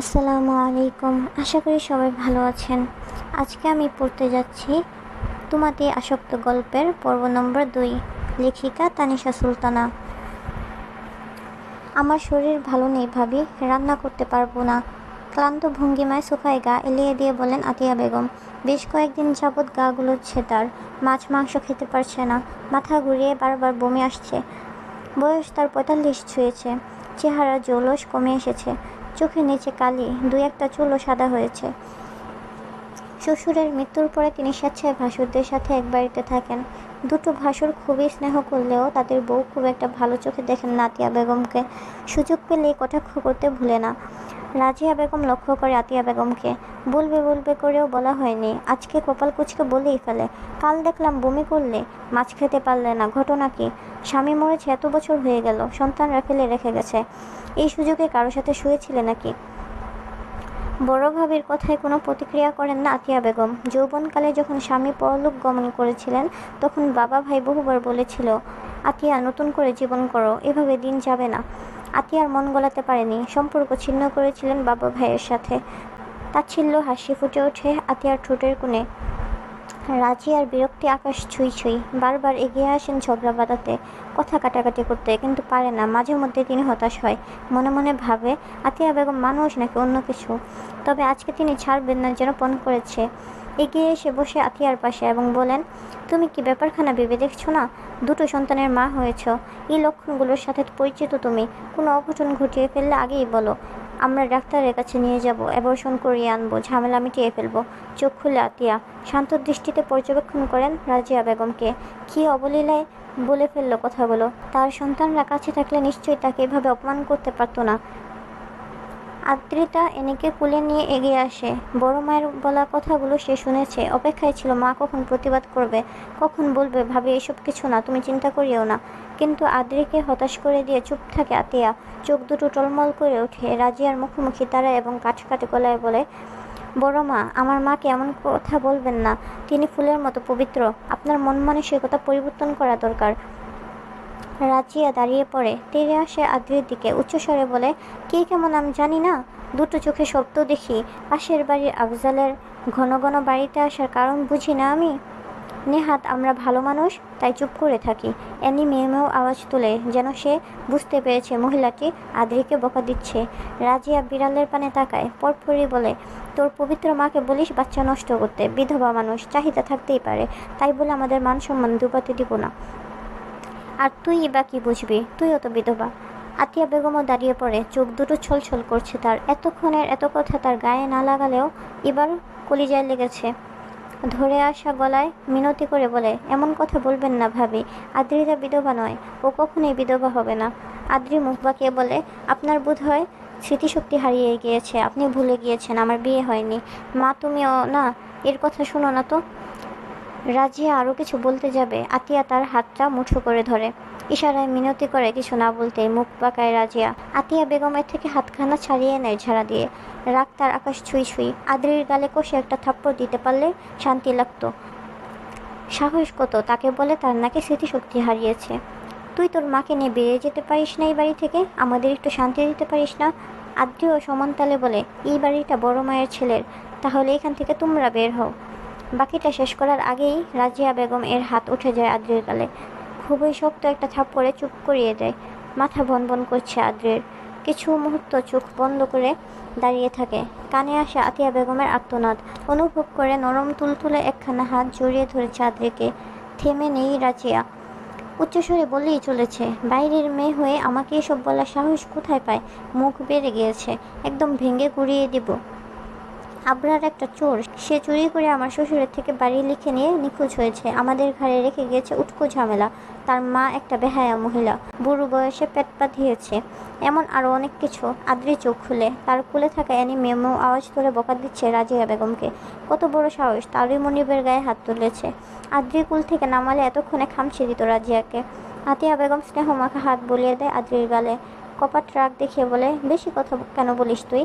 আসসালামু আলাইকুম। আশা করি সবাই ভালো আছেন। আজকে আমি পড়তে যাচ্ছি তোমাতে আসক্ত গল্পের পর্ব নম্বর 2, লেখিকা তানিশা সুলতানা। আমার শরীর ভালো নেই ভাবি, রান্না করতে পারবো না। ক্লান্ত ভঙ্গিমায় সোফায় গা এলিয়ে দিয়ে বলেন আতিয়া বেগম। বেশ কয়েকদিন যাবৎ গা গুলোচ্ছে তার, মাছ মাংস খেতে পারছে না, মাথা ঘুরিয়ে বারবার বমি আসছে। বয়স তার 45 ছুঁয়েছে, চেহারা জৌলস কমে এসেছে, চোখের নিচে কালি, 2-1টা চুলও সাদা হয়েছে। শ্বশুরের মৃত্যুর পরে তিনি স্বেচ্ছায় ভাসুরদের সাথে এক বাড়িতে থাকেন। দুটো ভাসুর খুবই স্নেহ করলেও তাদের বউ খুব একটা ভালো চোখে দেখেন না আতিয়া বেগমকে। সুযোগ পেলেই কটাক্ষ করতে ভুলে না। রাজিয়া বেগম লক্ষ্য করে আতিয়া বেগমকে। বলবে বলবে করেও বলা হয়নি, আজকে কপাল কুঁচকে বলেই ফেলে। কাল দেখলাম বমি করলে, মাছ খেতে পারলে না, ঘটনা কি? স্বামী মরেছে এত বছর হয়ে গেল, সন্তানরা ফেলে রেখে গেছে, এই সুযোগে কারো সাথে শুয়েছিলে নাকি? বড় ভাবির কথায় কোনো প্রতিক্রিয়া করেন না আতিয়া বেগম। যৌবনকালে যখন স্বামী পরলোক গমন করেছিলেন তখন বাবা ভাই বহুবার বলেছিল, আতিয়া নতুন করে জীবন করো, এভাবে দিন যাবে না। আতিয়ার মন গলাতে পারেনি, সম্পর্ক ছিন্ন করেছিলেন বাবা ভাইয়ের সাথে। তাচ্ছিল্য হাসি ফুটে ওঠে আতিয়ার ঠোঁটের কোণে। রাজিয়ার বিরক্তি আকাশ ছুঁই ছুঁই, বারবার এগিয়ে আসেন ঝগড়া বাঁধাতে, কথা কাটাকাটি করতে, কিন্তু পারে না। মাঝে মধ্যে তিনি হতাশ হয়, মনে মনে ভাবে আতিয়া বেগম মানুষ নাকি অন্য কিছু। তবে আজকে তিনি ছাড়বেন না যেন পণ করেছে। এগিয়ে এসে বসে আতিয়ার পাশে এবং বলেন, তুমি কি ব্যাপারখানা ভেবে দেখছো না? দুটো সন্তানের মা হয়েছ, এই লক্ষণগুলোর সাথে পরিচিত তুমি। কোনো অঘটন ঘটিয়ে ফেললে আগেই বলো, আমরা ডাক্তারের কাছে নিয়ে যাব, অ্যাবর্শন করিয়ে আনবো, ঝামেলা মিটিয়ে ফেলবো। চোখ খুলে আতিয়া শান্ত দৃষ্টিতে পর্যবেক্ষণ করেন রাজিয়া বেগমকে। কী অবলীলায় বলে ফেললো কথাগুলো। তার সন্তানরা কাছে থাকলে নিশ্চয়ই তাকে এভাবে অপমান করতে পারতো না। আদ্রিতা এনিকে কুলে নিয়ে এগিয়ে আসে। বড় মায়ের বলা কথাগুলো সে শুনেছে, অপেক্ষায় ছিল মা কখন প্রতিবাদ করবে, কখন বলবে ভাবি এসব কিছু না, তুমি চিন্তা করিও না। কিন্তু আদ্রিকে হতাশ করে দিয়ে চুপ থাকে আতিয়া। চোখ দুটো টলমল করে ওঠে। রাজিয়ার মুখোমুখি দাঁড়ায় এবং কাটকাটে গলায় বলে, বড় মা, আমার মাকে এমন কথা বলবেন না, তিনি ফুলের মতো পবিত্র। আপনার মন মানসিকতা পরিবর্তন করা দরকার। রাজিয়া দাঁড়িয়ে পড়ে, তেড়ে আসে আদ্রির দিকে, উচ্চস্বরে বলে, কে কেমন আমি জানি না, দুটো চোখে শব্দ দেখি, পাশের বাড়ির আফজালের ঘন ঘন বাড়িতে আসার কারণ বুঝি না আমি? নেহাত আমরা ভালো মানুষ, তাই চুপ করে থাকি। অ্যানি মেয়েও আওয়াজ তোলে, যেন সে বুঝতে পেরেছে মহিলাটি আদ্রিকে বকা দিচ্ছে। রাজিয়া বিড়ালের পানে তাকায়, পরপরই বলে, তোর পবিত্র মাকে বলিস বাচ্চা নষ্ট করতে, বিধবা মানুষ, চাহিদা থাকতেই পারে, তাই বলে আমাদের মান সম্মান দুপাতে দিব না। আর তুই বা কি বুঝবি, তুইও তো বিধবা। আতিয়া বেগমও দাঁড়িয়ে পড়ে, চোখ দুটো ছলছল করছে তার। এতক্ষণের এত কথা তার গায়ে না লাগালেও এবার কলিজায় লেগেছে। ধরে আসা গলায় মিনতি করে বলে, এমন কথা বলবেন না ভাবি, আদ্রিতা বিধবা নয়, ও কখনোই বিধবা হবে না। আদ্রি মুখ বাঁকিয়ে বলে, আপনার বোধ হয় স্মৃতিশক্তি হারিয়ে গিয়েছে, আপনি ভুলে গিয়েছেন আমার বিয়ে হয়নি। মা তুমিও না, এর কথা শুনো না তো। রাজিয়া আরও কিছু বলতে যাবে, আতিয়া তার হাতটা মুঠো করে ধরে, ইশারায় মিনতি করে কিছু না বলতে মুখ বাঁকায় রাজিয়া। আতিয়া বেগমের থেকে হাতখানা ছাড়িয়ে নেয় ঝাড়া দিয়ে। রাগ তার আকাশ ছুঁই ছুঁই। আদ্রির গালে কষে একটা থাপ্পড় দিতে পারলে শান্তি লাগতো। সাহস কত তাকে বলে তার নাকি স্মৃতিশক্তি হারিয়েছে? তুই তোর মাকে নিয়ে বেরিয়ে যেতে পারিস না এই বাড়ি থেকে, আমাদের একটু শান্তি দিতে পারিস না? আদ্রিও সমান তালে বলে, এই বাড়িটা বড় মায়ের ছেলের, তাহলে এখান থেকে তোমরা বের হও। বাকিটা শেষ করার আগেই রাজিয়া বেগম এর হাত উঠে যায় আদ্রির গালে, খুবই শক্ত একটা থাপ্পড়ে চুপ করিয়ে দেয়। মাথা ভনভন করছে আদ্রির। কিছু মুহূর্ত চোখ বন্ধ করে দাঁড়িয়ে থাকে। কানে আসে আতিয়া বেগমের আর্তনাদ। অনুভব করে নরম তুলতুলে একখানা হাত জড়িয়ে ধরেছে আদ্রিকে। থেমে নেই রাজিয়া, উচ্চস্বরে বলেই চলেছে, বাইরের মেয়ে হয়ে আমাকে এসব বলার সাহস কোথায় পায়? মুখ বেড়ে গিয়েছে, একদম ভেঙে গুড়িয়ে দিব। আবরার একটা চোর, সে চুরি করে আমার শ্বশুরের থেকে বাড়ি লিখে নিয়ে নিখোঁজ হয়েছে, আমাদের ঘরে রেখে গিয়েছে উটকো ঝামেলা। তার মা একটা বেহায়া মহিলা, বুড়ো বয়সে পেট বাঁধিয়েছে, এমন আরও অনেক কিছু। আদ্রি চোখ খুলে, তার কুলে থাকা অ্যানি মেয়েও আওয়াজ করে বকা দিচ্ছে রাজিয়া বেগমকে। কত বড় সাহস, তারই মনিবের গায়ে হাত তুলেছে। আদ্রি কুল থেকে নামালে এতক্ষণে খামছে দিত রাজিয়াকে। আতিয়া বেগম স্নেহ মাখা হাত বুলিয়ে দেয় আদ্রির গালে। কপাট রাগ দেখিয়ে বলে, বেশি কথা কেন বলিস তুই,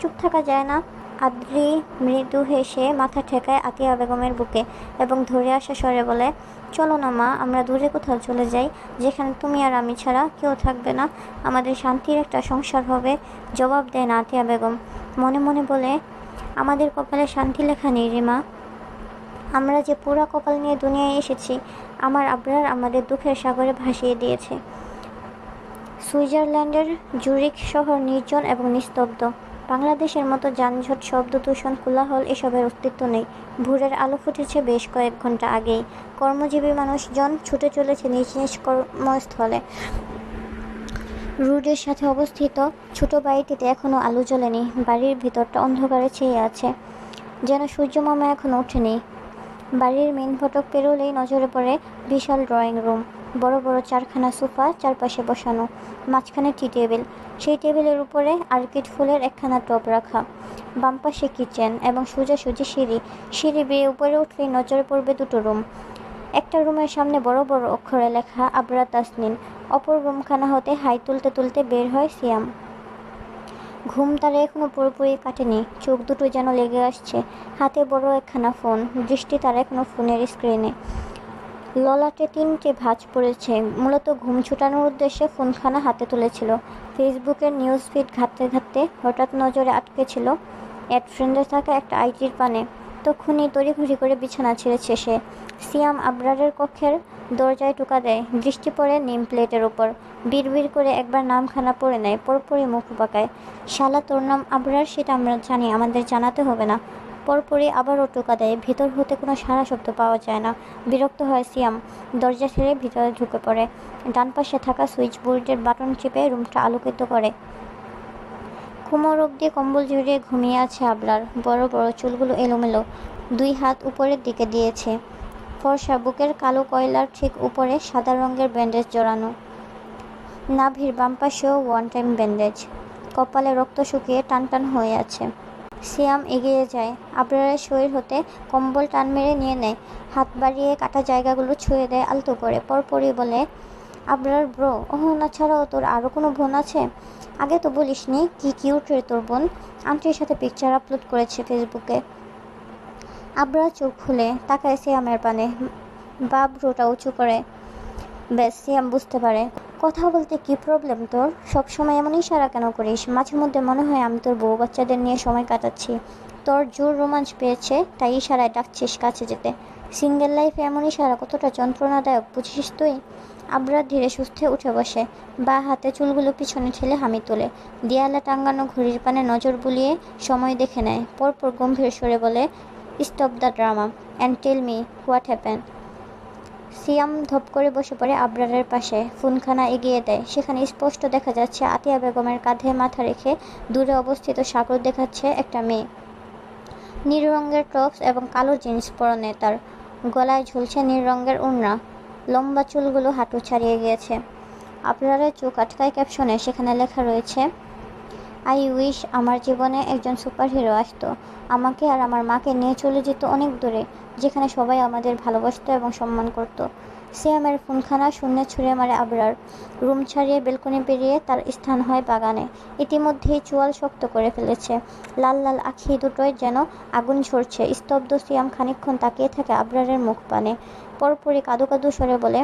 চুপ থাকা যায় না? আদ্রি মৃদু হেসে মাথা ঠেকায় আতিয়া বেগমের বুকে এবং ধরে আসা স্বরে বলে, চলো না মা, আমরা দূরে কোথাও চলে যাই, যেখানে তুমি আর আমি ছাড়া কেউ থাকবে না, আমাদের শান্তির একটা সংসার হবে। জবাব দেয় না আতিয়া বেগম। মনে মনে বলে, আমাদের কপালে শান্তি লেখা নেই রে মা। আমরা যে পুরা কপাল নিয়ে দুনিয়ায় এসেছি, আমার আবরার আমাদের দুঃখের সাগরে ভাসিয়ে দিয়েছে। সুইজারল্যান্ডের জুরিক শহর নির্জন এবং নিস্তব্ধ। বাংলাদেশের মতো যানজট, শব্দ দূষণ, কোলাহল এসবের অস্তিত্ব নেই। ভোরের আলো ফুটেছে বেশ কয়েক ঘন্টা আগেই। কর্মজীবী মানুষজন ছুটে চলেছে নিজ নিজ কর্মস্থলে। রোডের সাথে অবস্থিত ছোট বাড়িটিতে এখনও আলো জ্বলেনি। বাড়ির ভিতরটা অন্ধকারে ছেয়ে আছে, যেন সূর্যমামা এখনও ওঠেনি। বাড়ির মেন ফটক পেরোলেই নজরে পড়ে বিশাল ড্রয়িং রুম। বড় বড় চারখানা সোফা চারপাশে বসানো, মাঝখানে টি টেবিল। সেই টেবিলের উপরে অর্কিড ফুলের একখানা টব রাখা। বাম পাশে কিচেন এবং সোজাসুজি সিঁড়ি। সিঁড়ি বেয়ে উপরে উঠলেই নজরে পড়বে দুটো রুম। একটা রুমের সামনে বড় বড় অক্ষরে লেখা আবরা তাসনিন। অপর রুমখানা হতে হাই তুলতে তুলতে বের হয় সিয়াম। ঘুম তার এখনো পুরোপুরি কাটেনি, চোখ দুটো যেন লেগে আসছে। হাতে বড় একখানা ফোন, দৃষ্টি তার এখনো ফোনের স্ক্রিনে। ললাটে তিনটে ভাঁজ পড়েছে। মূলত ঘুম ছুটানোর উদ্দেশ্যে ফোনখানা হাতে তুলেছিল। ফেসবুকের নিউজ ফিড ঘাঁটতে ঘাঁটতে হঠাৎ নজরে আটকেছিল অ্যাড ফ্রেন্ডে থাকা একটা আইডির পানে। তখনই তড়িঘড়ি করে বিছানা ছেড়েছে সে। সিয়াম আবরারের কক্ষের দরজায় টোকা দেয়। দৃষ্টি পড়ে নেম প্লেটের ওপর। বিড়বিড় করে একবার নামখানা পড়ে নেয়, পরপরই মুখ পাকায়। শালা, তোর নাম আবরার, সেটা আমরা জানি, আমাদের জানাতে হবে না। পরপরই আবারও টোকা দেয়। ভেতর হতে কোনো সাড়া শব্দ পাওয়া যায় না। বিরক্ত হয় সিয়াম, দরজা ছেড়ে ভিতরে ঢুকে পড়ে। ডান পাশে থাকা সুইচ বোর্ডের বাটন চেপে রুমটা আলোকিত করে। কোমর অবধি কম্বল জড়িয়ে ঘুমিয়ে আছে আবরার। বড় বড় চুলগুলো এলোমেলো, দুই হাত উপরের দিকে দিয়েছে। ফর্সা বুকের কালো কয়লার ঠিক উপরে সাদা রঙের ব্যান্ডেজ জড়ানো। নাভির বাম পাশেও ওয়ান টাইম ব্যান্ডেজ। কপালে রক্ত শুকিয়ে টান টান হয়ে আছে। সিয়াম এগিয়ে যায়, আবরারের শরীর হতে কম্বল টান মেরে নিয়ে নেয়। হাত বাড়িয়ে কাটা জায়গাগুলো ছুঁয়ে দেয় আলতো করে। পরপরই বলে, আবরার ব্রো, না ছাড়াও তোর আরও কোনো বোন আছে? আগে তো বলিসনি। কি কিউট রে তোর বোন, আন্টির সাথে পিকচার আপলোড করেছে ফেসবুকে। আবরার চোখ খুলে তাকায় সিয়ামের পানে, বা ব্রোটা উঁচু করে। ব্যাস, সিয়াম বুঝতে পারে। কথা বলতে কি প্রবলেম তোর? সবসময় এমন ইশারা কেন করিস? মাঝে মধ্যে মনে হয় আমি তোর বউ বাচ্চাদের নিয়ে সময় কাটাচ্ছি। তোর জোর রোমাঞ্চ পেয়েছে তাই ইশারায় ডাকছিস কাছে যেতে। সিঙ্গেল লাইফে এমন ইশারা কতটা যন্ত্রণাদায়ক বুঝিস তুই? আবরার ধীরে সুস্থে উঠে বসে, বা হাতে চুলগুলো পিছনে ঠেলে হামি তোলে। দেয়ালে টাঙ্গানো ঘড়ির পানে নজর বুলিয়ে সময় দেখে নেয়। পরপর গম্ভীর স্বরে বলে, stop the drama and tell me what happen. Siam ধপ করে বসে পড়ে আবরারের পাশে। ফোনখানা এগিয়ে দেয়। সেখানে স্পষ্ট দেখা যাচ্ছে আতিয়া বেগমের কাঁধে মাথা রেখে দূরে অবস্থিত সাগর দেখাচ্ছে একটা মেয়ে। নীল রঙের টপস এবং কালো জিন্স পরনে তার। গলায় ঝুলছে নীল রঙের ওড়না। লম্বা চুলগুলো হাঁটু ছাড়িয়ে গিয়েছে। আবরারের চোখ আটকায় ক্যাপশনে। সেখানে লেখা রয়েছে, আই উইশ আমার জীবনে একজন সুপারহিরো আসতো, আমাকে আর আমার মাকে নিয়ে চলে যেত অনেক দূরে, যেখানে সবাই আমাদের ভালোবাসত এবং সম্মান করত। সিয়ামের ফোনখানা শূন্যে ছুঁড়ে মারে আবরার। রুম ছাড়িয়ে বেলকনি পেরিয়ে তার স্থান হয় বাগানে। ইতিমধ্যেই চোয়াল শক্ত করে ফেলেছে। লাল লাল আঁখি দুটোয় যেন আগুন ঝরছে। স্তব্ধ সিয়াম খানিকক্ষণ তাকিয়ে থাকে আবরারের মুখ পানে। পরপরই কাঁদো কাঁদো স্বরে বলে,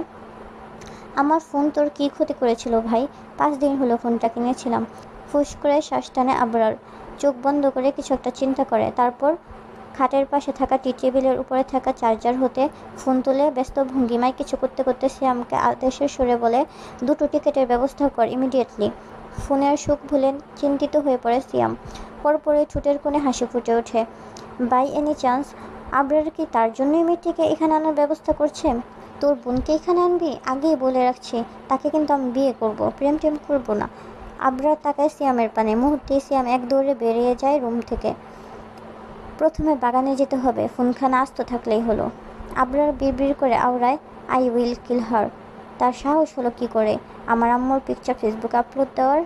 আমার ফোন তোর কী ক্ষতি করেছিল ভাই? 5 দিন হলো ফোনটা কিনেছিলাম। ফুস করে শ্বাস টানে আবরার। চোখ বন্ধ করে কিছু একটা চিন্তা করে। তারপর খাটের পাশে থাকা টি টেবিলের উপরে থাকা চার্জার হতে ফোন তুলে ব্যস্ত ভঙ্গিমায় কিছু করতে করতে সিয়ামকে আদেশের সুরে বলে, 2টো টিকেটের ব্যবস্থা কর ইমিডিয়েটলি। ফোনের সুখ ভুলে চিন্তিত হয়ে পড়ে সিয়াম। পরপরই ঠোঁটের কোণে হাসি ফুটে ওঠে। বাই এনি চান্স আবরার কি তার জন্যই মেয়েটিকে এখানে আনার ব্যবস্থা করছে? তোর বোনকে এখানে আনবি? আগেই বলে রাখছি, তাকে কিন্তু আমি বিয়ে করব, প্রেম টেম করবো না। আবরার তাকায় সিয়ামের পানে। মুহূর্তেই সিয়াম এক দৌড়ে বেরিয়ে যায় রুম থেকে। প্রথমে বাগানে যেতে হবে, ফোনখানা আস্ত থাকলেই হলো। আবরার বিড়বিড় করে আওড়ায়, আই উইল কিল হার। তার সাহস হলো কি করে আমার আম্মুর পিকচার ফেসবুকে আপলোড দেওয়ার?